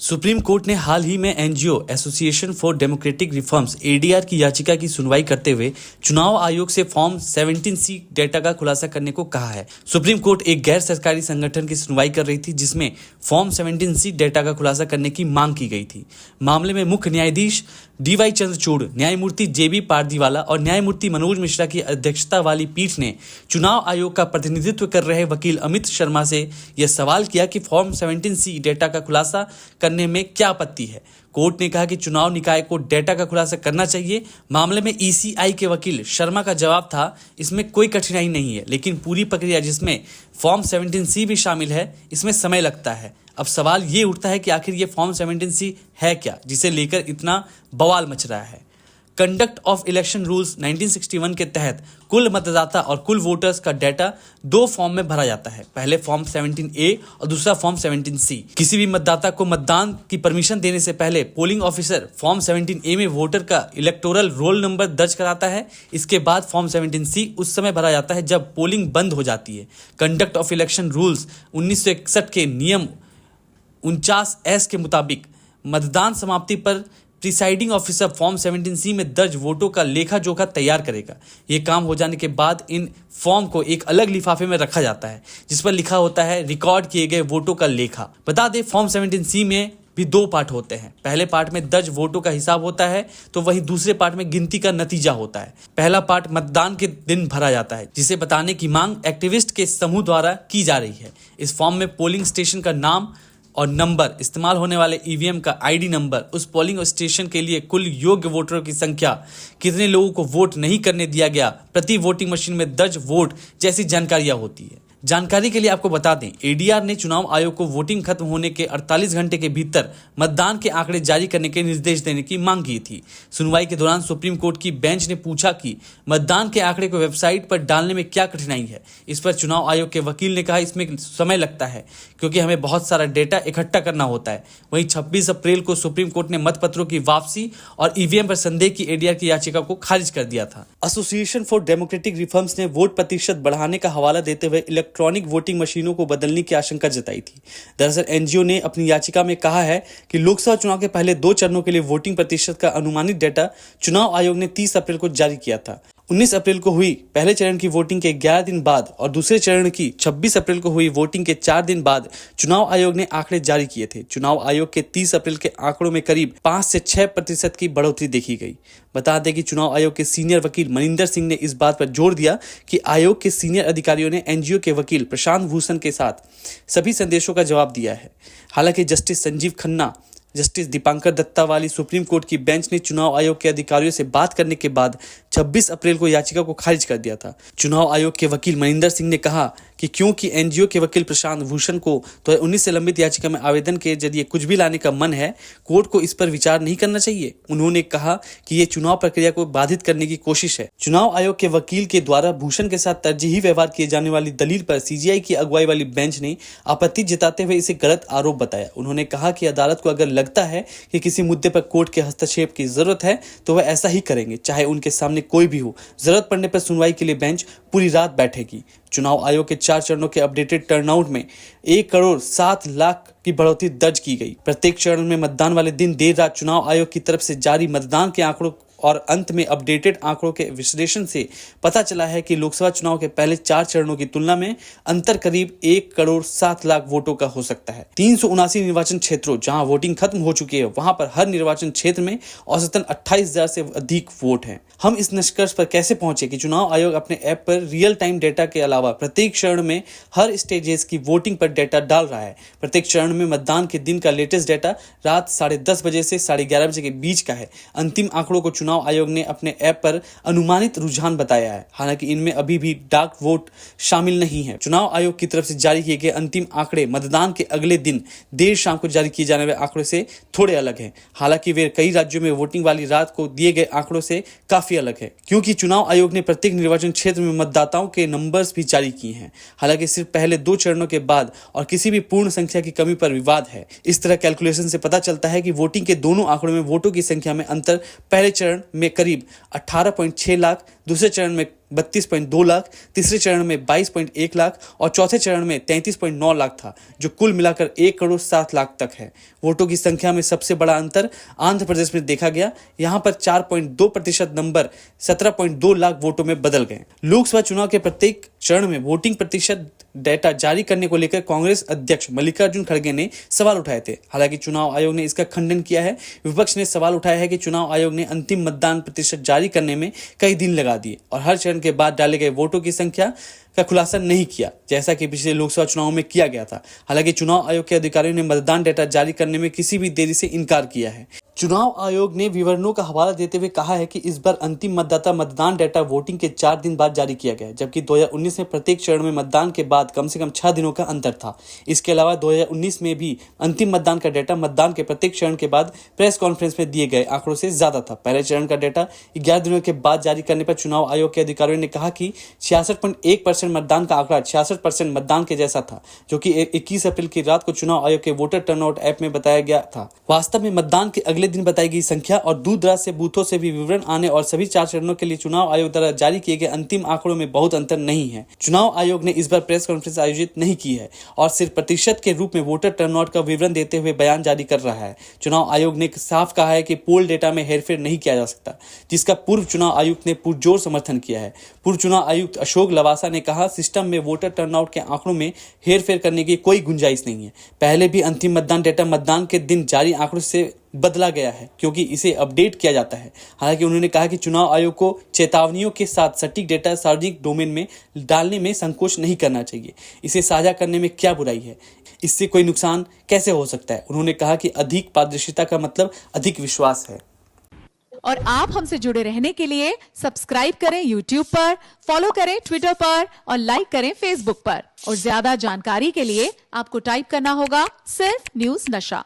Supreme court ने हाल ही में NGO association for democratic reforms ADR की याचिका की सुनवाई करते हुए चुनाव आयोग से फॉर्म 17C डेटा का खुलासा करने को कहा है। सुप्रीम कोर्ट एक गैर सरकारी संगठन की सुनवाई कर रही थी जिसमें फॉर्म 17C डेटा का खुलासा करने की मांग की गई थी। मामले में मुख्य न्यायाधीश DY चंद्रचूड़, न्यायमूर्ति JB पारदीवाला और न्यायमूर्ति मनोज मिश्रा की अध्यक्षता वाली पीठ ने चुनाव आयोग का प्रतिनिधित्व कर रहे वकील अमित शर्मा से यह सवाल किया कि फॉर्म 17C डेटा का खुलासा करने में क्या आपत्ति है। कोर्ट ने कहा कि चुनाव निकाय को डेटा का खुलासा करना चाहिए। मामले में ECI के वकील शर्मा का जवाब था, इसमें कोई कठिनाई नहीं है, लेकिन पूरी प्रक्रिया जिसमें फॉर्म 17C भी शामिल है, इसमें समय लगता है। अब सवाल ये उठता है कि आखिर ये फॉर्म 17C है क्या, जिसे लेकर इतना बवाल मच रहा है। कंडक्ट ऑफ इलेक्शन रूल्स 1961 के तहत कुल मतदाता और कुल वोटर्स का डेटा दो फॉर्म में भरा जाता है, पहले फॉर्म 17A और दूसरा फॉर्म 17C। किसी भी मतदाता को मतदान की परमिशन देने से पहले पोलिंग ऑफिसर फॉर्म 17A में वोटर का इलेक्टोरल रोल नंबर दर्ज कराता है। इसके बाद फॉर्म 17C उस समय भरा जाता है जब पोलिंग बंद हो जाती है। कंडक्ट ऑफ इलेक्शन रूल्स 1961 के नियम 49S के मुताबिक मतदान समाप्ति पर प्रिसाइडिंग ऑफिसर फॉर्म 17C में दर्ज वोटों का लेखा जोखा तैयार करेगा। ये काम हो जाने के बाद इन फॉर्म को एक अलग लिफाफे में रखा जाता है जिस पर लिखा होता है रिकॉर्ड किए गए वोटों का लेखा। बता दें, फॉर्म 17C में भी दो पार्ट होते हैं। पहले पार्ट में दर्ज वोटों का हिसाब होता है तो वहीं दूसरे पार्ट में गिनती का नतीजा होता है। पहला पार्ट मतदान के दिन भरा जाता है, जिसे बताने की मांग एक्टिविस्ट के समूह द्वारा की जा रही है। इस फॉर्म में पोलिंग स्टेशन का नाम और नंबर, इस्तेमाल होने वाले EVM का ID नंबर, उस पोलिंग स्टेशन के लिए कुल योग्य वोटरों की संख्या, कितने लोगों को वोट नहीं करने दिया गया, प्रति वोटिंग मशीन में दर्ज वोट जैसी जानकारियां होती है। जानकारी के लिए आपको बता दें, ADR ने चुनाव आयोग को वोटिंग खत्म होने के 48 घंटे के भीतर मतदान के आंकड़े जारी करने के निर्देश देने की मांग की थी। सुनवाई के दौरान सुप्रीम कोर्ट की बेंच ने पूछा कि मतदान के आंकड़े को वेबसाइट पर डालने में क्या कठिनाई है। इस पर चुनाव आयोग के वकील ने कहा, इसमें समय लगता है क्योंकि हमें बहुत सारा डेटा इकट्ठा करना होता है। वहीं 26 अप्रैल को सुप्रीम कोर्ट ने मतपत्रों की वापसी और EVM पर संदेह की ADR की याचिका को खारिज कर दिया था। एसोसिएशन फॉर डेमोक्रेटिक रिफॉर्म्स ने वोट प्रतिशत बढ़ाने का हवाला देते हुए इलेक्ट्रॉनिक वोटिंग मशीनों को बदलने की आशंका जताई थी। दरअसल NGO ने अपनी याचिका में कहा है कि लोकसभा चुनाव के पहले 2 चरणों के लिए वोटिंग प्रतिशत का अनुमानित डेटा चुनाव आयोग ने 30 अप्रैल को जारी किया था। 19 अप्रैल को हुई पहले चरण की वोटिंग के 11 दिन बाद और दूसरे चरण की 26 अप्रैल को हुई वोटिंग के 4 दिन बाद चुनाव आयोग ने आंकड़े जारी किए थे। चुनाव आयोग के 30 अप्रैल के आंकड़ों में करीब 5 से 6% की बढ़ोतरी देखी गई। बता दें कि चुनाव आयोग के सीनियर वकील मनिंदर सिंह ने इस बात पर जोर दिया कि आयोग के सीनियर अधिकारियों ने NGO के वकील प्रशांत भूषण के साथ सभी संदेशों का जवाब दिया है। हालांकि जस्टिस संजीव खन्ना, जस्टिस दीपांकर दत्ता वाली सुप्रीम कोर्ट की बेंच ने चुनाव आयोग के अधिकारियों से बात करने के बाद 26 अप्रैल को याचिका को खारिज कर दिया था। चुनाव आयोग के वकील मनिंदर सिंह ने कहा कि क्योंकि NGO के वकील प्रशांत भूषण को 2019 से लंबित याचिका में आवेदन के जरिए कुछ भी लाने का मन है, कोर्ट को इस पर विचार नहीं करना चाहिए। उन्होंने कहा कि ये चुनाव प्रक्रिया को बाधित करने की कोशिश है। चुनाव आयोग के वकील के द्वारा भूषण के साथ तरजीही व्यवहार किए जाने वाली दलील पर CGI की अगुवाई वाली बेंच ने आपत्ति जताते हुए इसे गलत आरोप बताया। उन्होंने कहा कि अदालत को अगर लगता है कि किसी मुद्दे पर कोर्ट के हस्तक्षेप की जरूरत है तो वह ऐसा ही करेंगे, चाहे उनके सामने कोई भी हो। जरूरत पड़ने पर सुनवाई के लिए बेंच पूरी रात बैठेगी। चुनाव आयोग के 4 चरणों के अपडेटेड टर्नआउट में 1,07,00,000 की बढ़ोतरी दर्ज की गई। प्रत्येक चरण में मतदान वाले दिन देर रात चुनाव आयोग की तरफ से जारी मतदान के आंकड़ों और अंत में अपडेटेड आंकड़ों के विश्लेषण से पता चला है कि लोकसभा चुनाव के पहले 4 चरणों की तुलना में अंतर करीब 1,07,00,000 वोटों का हो सकता है। 379 निर्वाचन क्षेत्रों जहां वोटिंग खत्म हो चुकी है, वहां पर हर निर्वाचन क्षेत्र में औसतन 28,000 से अधिक वोट हैं। हम इस निष्कर्ष पर कैसे पहुंचे कि चुनाव आयोग अपने ऐप पर रियल टाइम डेटा के अलावा प्रत्येक चरण में हर स्टेजेस की वोटिंग पर डेटा डाल रहा है। प्रत्येक चरण में मतदान के दिन का लेटेस्ट डेटा रात 10:30 बजे से 11:30 बजे के बीच का है। अंतिम आंकड़ों को चुनाव आयोग ने अपने ऐप पर अनुमानित रुझान बताया है। हालांकि इनमें अभी भी डार्क वोट शामिल नहीं है। चुनाव आयोग की तरफ से जारी किए गए अंतिम आंकड़े मतदान के अगले दिन देर शाम को जारी किए जाने वाले आंकड़ों से थोड़े अलग हैं। हालांकि वे कई राज्यों में वोटिंग वाली रात को दिए गए आंकड़ों से काफी अलग है, क्योंकि चुनाव आयोग ने प्रत्येक निर्वाचन क्षेत्र में मतदाताओं के नंबर्स भी जारी किए हैं। हालांकि सिर्फ पहले 2 चरणों के बाद और किसी भी पूर्ण संख्या की कमी पर विवाद है। इस तरह कैलकुलेशन से पता चलता है कि वोटिंग के दोनों आंकड़ों में वोटों की संख्या में अंतर पहले चरण में करीब 18.6 लाख, दूसरे चरण में 32.2 लाख, तीसरे चरण में 22.1 लाख और चौथे चरण में 33.9 लाख था, जो कुल मिलाकर 1,07,00,000 तक है। वोटों की संख्या में सबसे बड़ा अंतर आंध्र प्रदेश में देखा गया। यहां पर 4.2% नंबर 17.2 लाख वोटों में बदल गए। लोकसभा चुनाव के प्रत्येक चरण में वोटिंग प्रतिशत डेटा जारी करने को लेकर कांग्रेस अध्यक्ष मल्लिकार्जुन खड़गे ने सवाल उठाए थे। हालांकि चुनाव आयोग ने इसका खंडन किया है। विपक्ष ने सवाल उठाया है कि चुनाव आयोग ने अंतिम मतदान प्रतिशत जारी करने में कई दिन लगा दिए और हर चरण के बाद डाले गए वोटों की संख्या का खुलासा नहीं किया, जैसा कि पिछले लोकसभा चुनाव में किया गया था। हालांकि चुनाव आयोग के अधिकारियों ने मतदान डेटा जारी करने में किसी भी देरी से इनकार किया है। चुनाव आयोग ने विवरणों का हवाला देते हुए कहा है कि इस बार अंतिम मतदाता मतदान डेटा वोटिंग के 4 दिन बाद जारी किया गया, जबकि 2019 में प्रत्येक चरण में मतदान के बाद कम से कम 6 दिनों का अंतर था। इसके अलावा 2019 में भी अंतिम मतदान का डेटा मतदान के प्रत्येक चरण के बाद प्रेस कॉन्फ्रेंस में दिए गए आंकड़ों से ज्यादा था। पहले चरण का डेटा 11 दिनों के बाद जारी करने पर चुनाव आयोग के अधिकारियों ने कहा कि 66.1% मतदान का आंकड़ा 66% मतदान के जैसा था, जो कि 21 अप्रैल की रात को चुनाव आयोग के वोटर टर्नआउट ऐप में बताया गया था। वास्तव में मतदान के अगले दिन बताई गई संख्या और दूर दराज से बूथों से भी विवरण आने और सभी 4 चरणों के लिए चुनाव आयोग द्वारा जारी किए गए अंतिम आंकड़ों में बहुत अंतर नहीं है। चुनाव आयोग ने इस बार प्रेस कॉन्फ्रेंस आयोजित नहीं की है और सिर्फ प्रतिशत के रूप में वोटर टर्नआउट का विवरण देते हुए बयान जारी कर रहा है। चुनाव आयोग ने साफ कहा है कि पोल डेटा में हेरफेर नहीं किया जा सकता, जिसका पूर्व चुनाव आयुक्त ने पुरजोर समर्थन किया है। पूर्व चुनाव आयुक्त अशोक लवासा ने कहा, सिस्टम में वोटर टर्नआउट के आंकड़ों में हेरफेर करने की कोई गुंजाइश नहीं है। पहले भी अंतिम मतदान डेटा मतदान के दिन जारी आंकड़ों से बदला गया है, क्योंकि इसे अपडेट किया जाता है। हालांकि उन्होंने कहा कि चुनाव आयोग को चेतावनियों के साथ सटीक डेटा सार्वजनिक डोमेन में डालने में संकोच नहीं करना चाहिए। इसे साझा करने में क्या बुराई है, इससे कोई नुकसान कैसे हो सकता है। उन्होंने कहा कि अधिक पारदर्शिता का मतलब अधिक विश्वास है। और आप हमसे जुड़े रहने के लिए सब्सक्राइब करें YouTube पर, फॉलो करें Twitter पर और लाइक करें Facebook पर। और ज्यादा जानकारी के लिए आपको टाइप करना होगा सिर्फ न्यूज़ नशा।